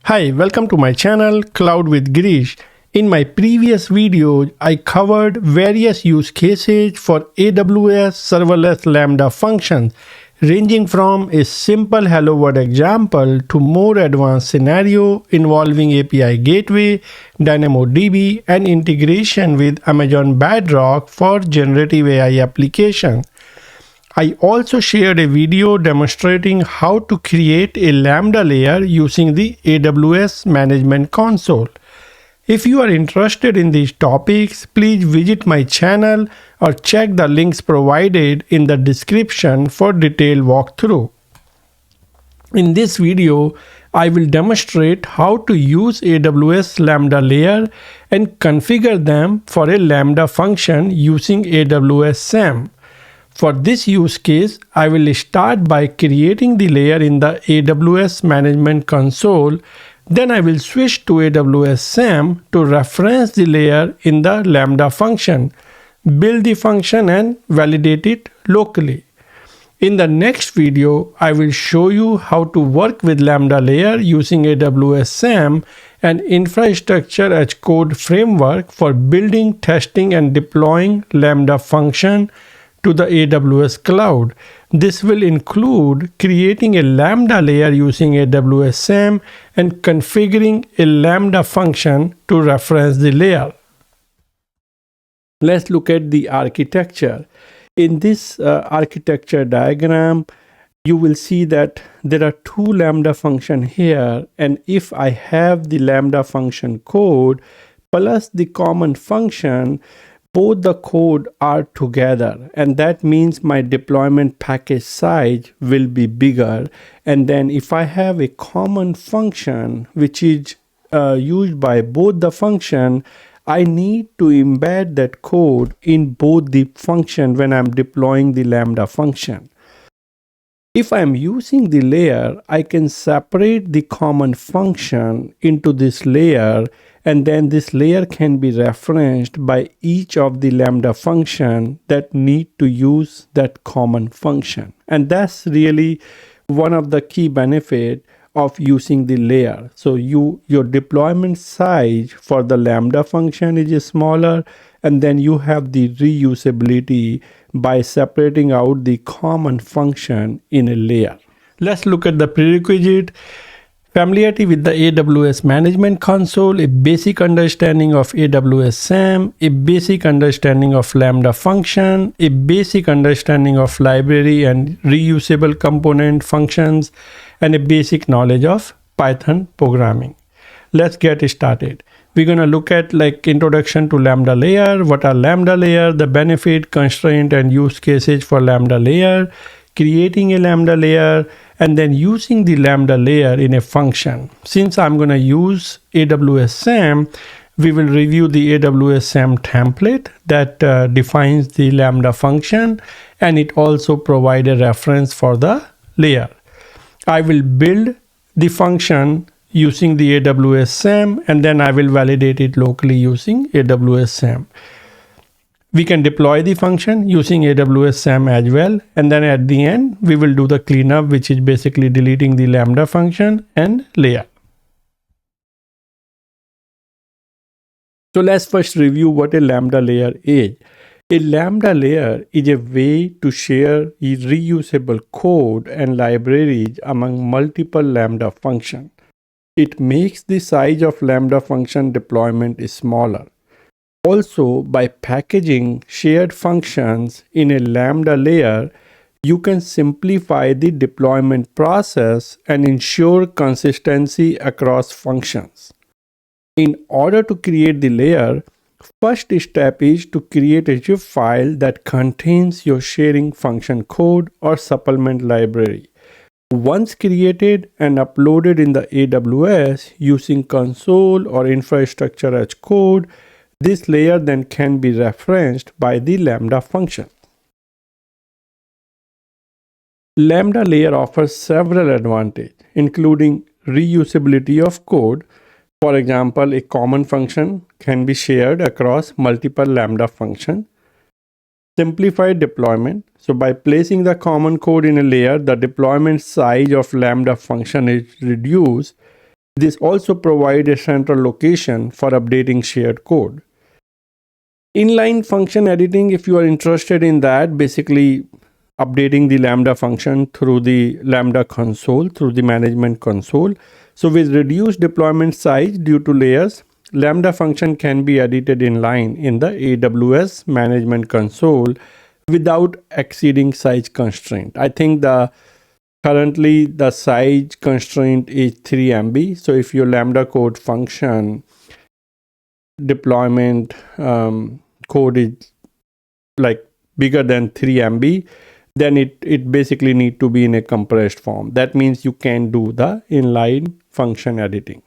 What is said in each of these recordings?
Hi, welcome to my channel Cloud with Girish. In my previous video, I covered various use cases for AWS Serverless Lambda functions, ranging from a simple Hello World example to more advanced scenario involving API Gateway, DynamoDB, and integration with Amazon Bedrock for generative AI applications. I also shared a video demonstrating how to create a Lambda layer using the AWS Management Console. If you are interested in these topics, please visit my channel or check the links provided in the description for detailed walkthrough. In this video, I will demonstrate how to use AWS Lambda layer and configure them for a Lambda function using AWS SAM. For this use case, I will start by creating the layer in the AWS Management Console. Then I will switch to AWS SAM to reference the layer in the Lambda function, build the function and validate it locally. In the next video, I will show you how to work with Lambda layer using AWS SAM and infrastructure as code framework for building, testing and deploying Lambda function to the AWS cloud. This will include creating a Lambda layer using AWS SAM and configuring a Lambda function to reference the layer. Let's look at the architecture. In this architecture diagram, you will see that there are two Lambda functions here, and if I have the Lambda function code plus the common function, both the code are together, and that means my deployment package size will be bigger. And then if I have a common function which is used by both the function, I need to embed that code in both the function when I'm deploying the Lambda function. If I'm using the layer, I can separate the common function into this layer, and then this layer can be referenced by each of the Lambda function that need to use that common function. And that's really one of the key benefits of using the layer. So your deployment size for the Lambda function is smaller, and then you have the reusability by separating out the common function in a layer. Let's look at the prerequisite. Familiarity with the AWS Management Console, a basic understanding of AWS SAM, a basic understanding of Lambda function, a basic understanding of library and reusable component functions, and a basic knowledge of Python programming. Let's get started. We're going to look at introduction to Lambda layer, what are Lambda layer, the benefit, constraint, and use cases for Lambda layer, creating a Lambda layer, and then using the Lambda layer in a function. Since I'm going to use AWS SAM, we will review the AWS SAM template that defines the Lambda function, and it also provides a reference for the layer. I will build the function using the AWS SAM, and then I will validate it locally using AWS SAM. We can deploy the function using AWS SAM as well, and then at the end we will do the cleanup, which is basically deleting the Lambda function and layer. So let's first review what a Lambda layer is. A Lambda layer is a way to share reusable code and libraries among multiple Lambda functions. It makes the size of Lambda function deployment smaller. Also, by packaging shared functions in a Lambda layer, you can simplify the deployment process and ensure consistency across functions. In order to create the layer, first step is to create a zip file that contains your sharing function code or supplement library. Once created and uploaded in the AWS using console or infrastructure as code, this layer then can be referenced by the Lambda function. Lambda layer offers several advantages, including reusability of code. For example, a common function can be shared across multiple Lambda functions. Simplified deployment. So by placing the common code in a layer, the deployment size of Lambda function is reduced. This also provides a central location for updating shared code. Inline function editing, if you are interested in that, basically updating the Lambda function through the Lambda console, through the management console. So with reduced deployment size due to layers, Lambda function can be edited inline in the AWS Management Console without exceeding size constraint. I think currently the size constraint is 3 MB. So if your Lambda code function deployment code is like bigger than 3 MB, then it basically need to be in a compressed form. That means you can do the inline function editing.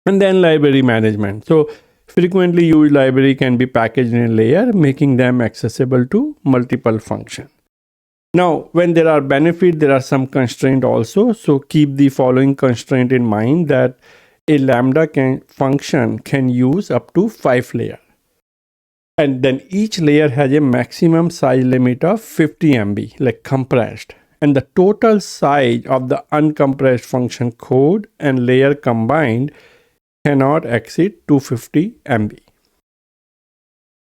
And then library management. So frequently used library can be packaged in a layer, making them accessible to multiple functions. Now, when there are benefits, there are some constraints also. So keep the following constraint in mind, that a Lambda function can use up to 5 layers. And then each layer has a maximum size limit of 50 MB, like compressed. And the total size of the uncompressed function code and layer combined cannot exceed 250 MB.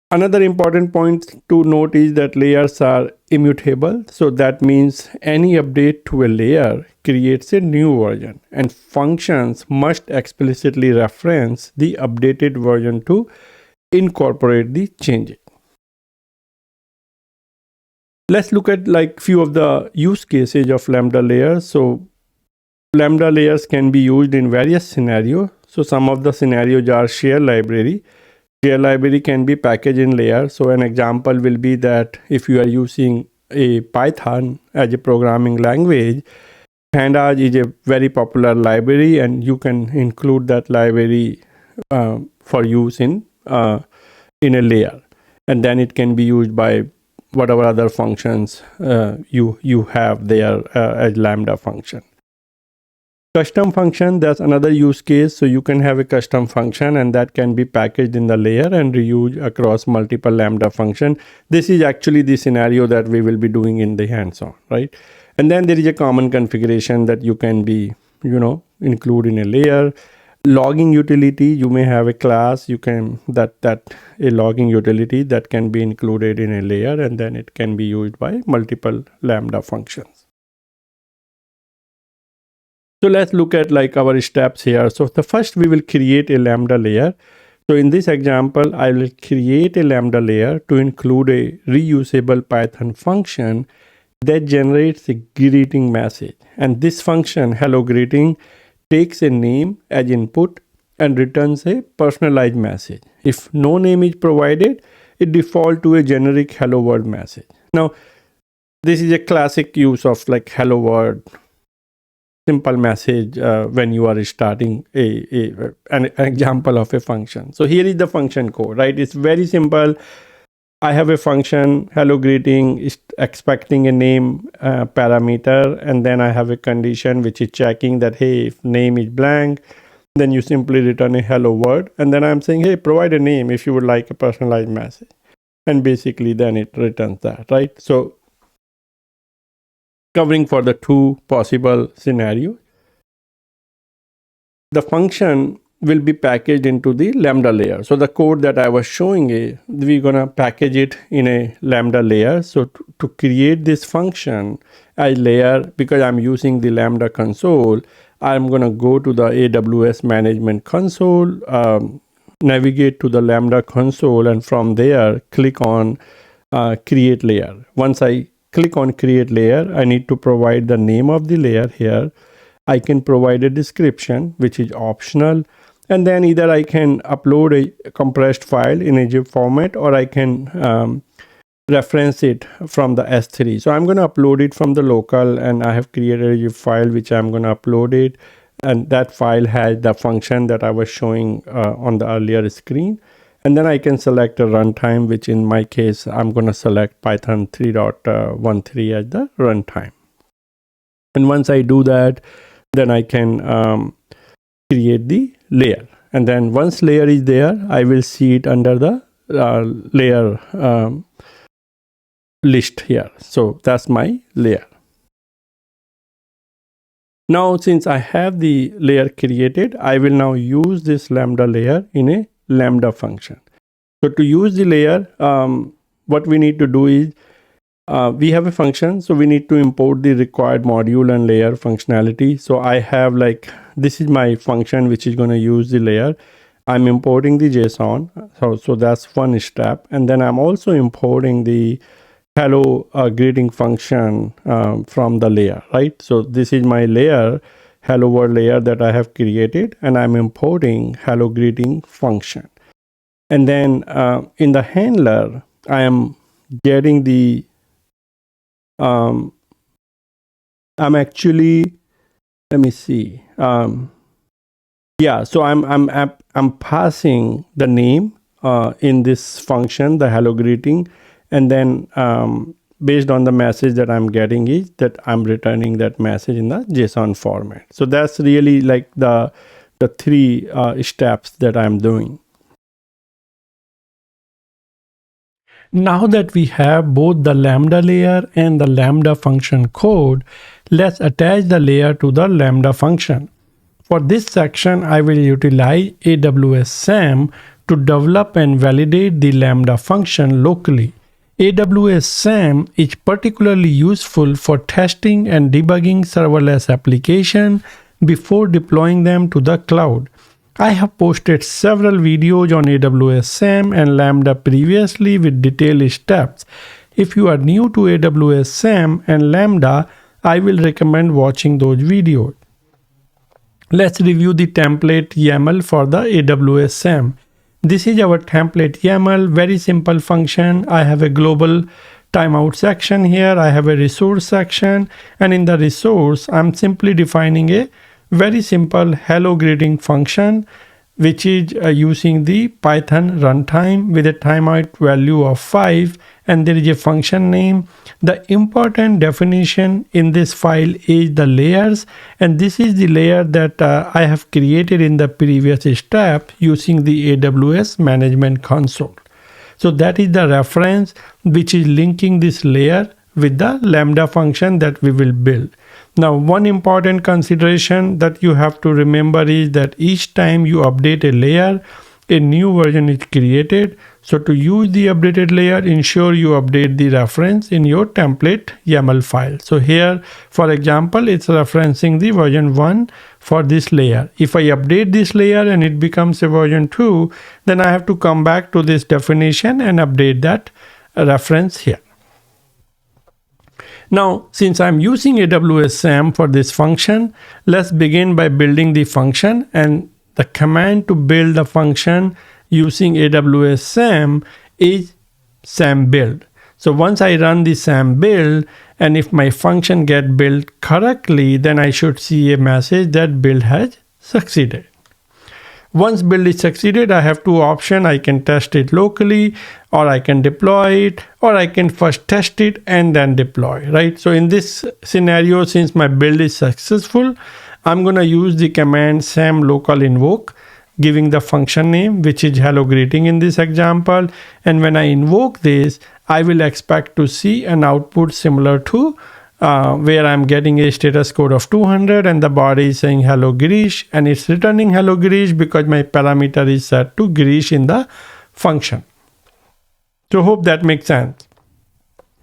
Another important point to note is that layers are immutable. So that means any update to a layer creates a new version, and functions must explicitly reference the updated version to incorporate the changes. Let's look at like few of the use cases of Lambda layers. So Lambda layers can be used in various scenarios. So some of the scenarios are shared library. Shared library can be packaged in layers. So an example will be that if you are using a Python as a programming language, Pandas is a very popular library, and you can include that library for use in a layer, and then it can be used by whatever other functions you have there as Lambda function. Custom function, that's another use case. So you can have a custom function, and that can be packaged in the layer and reused across multiple Lambda function. This is actually the scenario that we will be doing in the hands-on, right? And then there is a common configuration that you can be, include in a layer. Logging utility, you may have a class, you can that a logging utility that can be included in a layer, and then it can be used by multiple Lambda functions. So let's look at like our steps here. So the first, we will create a Lambda layer. So in this example, I will create a Lambda layer to include a reusable Python function that generates a greeting message. And this function, hello greeting, takes a name as input and returns a personalized message. If no name is provided, it defaults to a generic hello world message. Now, this is a classic use of like hello world simple message when you are starting an example of a function. So here is the function code, right? It's very simple. I have a function, hello greeting, is expecting a name parameter, and then I have a condition which is checking that, hey, if name is blank, then you simply return a hello world, and then I'm saying, hey, provide a name if you would like a personalized message, and basically then it returns that, right? So covering for the two possible scenarios, the function will be packaged into the Lambda layer. So the code that I was showing, we're going to package it in a Lambda layer. So to create this function as layer, because I'm using the Lambda console, I'm going to go to the AWS Management Console, navigate to the Lambda console, and from there, click on create layer. Once I click on create layer, I need to provide the name of the layer here. I can provide a description, which is optional. And then either I can upload a compressed file in a zip format, or I can reference it from the S3. So I'm going to upload it from the local, and I have created a zip file which I'm going to upload it. And that file has the function that I was showing on the earlier screen. And then I can select a runtime, which in my case, I'm going to select Python 3.13 as the runtime. And once I do that, then I can create the layer. And then once layer is there, I will see it under the layer list here. So that's my layer. Now, since I have the layer created, I will now use this Lambda layer in a Lambda function. So to use the layer, what we need to do is, we have a function, so we need to import the required module and layer functionality. So I have this is my function which is going to use the layer. I'm importing the JSON, so that's one step. And then I'm also importing the hello greeting function from the layer, right? So this is my layer, hello world layer that I have created, and I'm importing hello greeting function. And then in the handler, I am getting the I'm actually, let me see. Yeah, so I'm passing the name in this function, the hello greeting, and then based on the message that I'm getting is that I'm returning that message in the JSON format. So that's really like the three steps that I'm doing. Now that we have both the Lambda layer and the Lambda function code, let's attach the layer to the Lambda function. For this section, I will utilize AWS SAM to develop and validate the Lambda function locally. AWS SAM is particularly useful for testing and debugging serverless applications before deploying them to the cloud. I have posted several videos on AWS SAM and Lambda previously with detailed steps. If you are new to AWS SAM and Lambda, I will recommend watching those videos. Let's review the template YAML for the AWS SAM. This is our template YAML, very simple function. I have a global timeout section here. I have a resource section, and in the resource, I'm simply defining a very simple hello greeting function, which is using the Python runtime with a timeout value of 5, and there is a function name. The important definition in this file is the layers, and this is the layer that I have created in the previous step using the AWS Management Console. So that is the reference which is linking this layer with the Lambda function that we will build. Now, one important consideration that you have to remember is that each time you update a layer, a new version is created. So to use the updated layer, ensure you update the reference in your template YAML file. So here, for example, it's referencing the version 1 for this layer. If I update this layer and it becomes a version 2, then I have to come back to this definition and update that reference here. Now, since I'm using AWS SAM for this function, let's begin by building the function, and the command to build the function using AWS SAM is SAM build. So once I run the SAM build, and if my function get built correctly, then I should see a message that build has succeeded. Once build is succeeded, I have two options. I can test it locally, or I can deploy it, or I can first test it and then deploy, right? So in this scenario, since my build is successful, I'm going to use the command SAM local invoke, giving the function name, which is hello greeting in this example. And when I invoke this, I will expect to see an output similar to where I'm getting a status code of 200 and the body is saying hello Girish, and it's returning hello Girish because my parameter is set to Girish in the function. So hope that makes sense.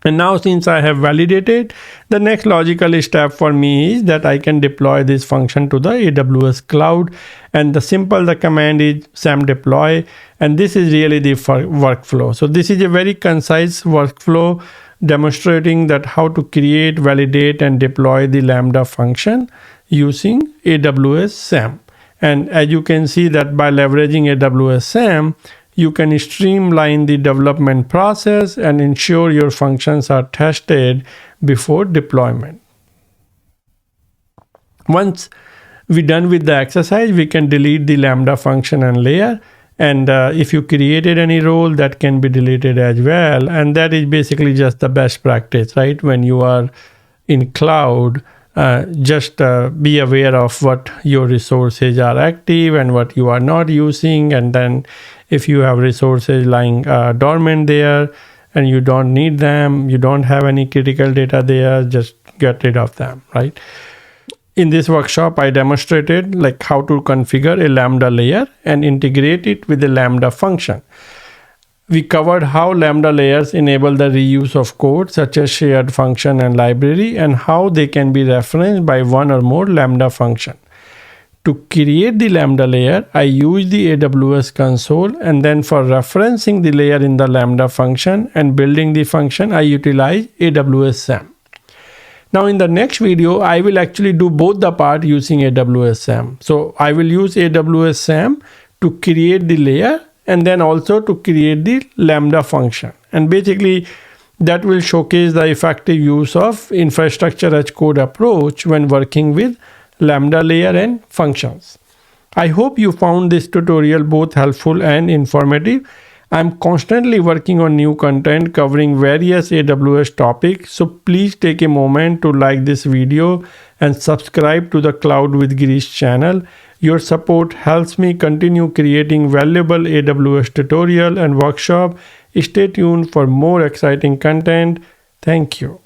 And now, since I have validated, the next logical step for me is that I can deploy this function to the AWS cloud, and the command is SAM deploy, and this is really the workflow. So this is a very concise workflow demonstrating that how to create, validate, and deploy the Lambda function using AWS SAM. And as you can see that by leveraging AWS SAM, you can streamline the development process and ensure your functions are tested before deployment. Once we're done with the exercise, we can delete the Lambda function and layer. And if you created any role, that can be deleted as well. And that is basically just the best practice, right? When you are in cloud, just be aware of what your resources are active and what you are not using. And then if you have resources lying dormant there and you don't need them, you don't have any critical data there, just get rid of them, right? In this workshop, I demonstrated like how to configure a Lambda layer and integrate it with a Lambda function. We covered how Lambda layers enable the reuse of code such as shared function and library, and how they can be referenced by one or more Lambda function. To create the Lambda layer, I use the AWS console, and then for referencing the layer in the Lambda function and building the function, I utilize AWS SAM. Now in the next video, I will actually do both the part using AWS SAM. So I will use AWS SAM to create the layer and then also to create the Lambda function. And basically that will showcase the effective use of infrastructure as code approach when working with Lambda layer and functions. I hope you found this tutorial both helpful and informative. I'm constantly working on new content covering various AWS topics, so please take a moment to like this video and subscribe to the Cloud with Girish channel. Your support helps me continue creating valuable AWS tutorial and workshop. Stay tuned for more exciting content. Thank you.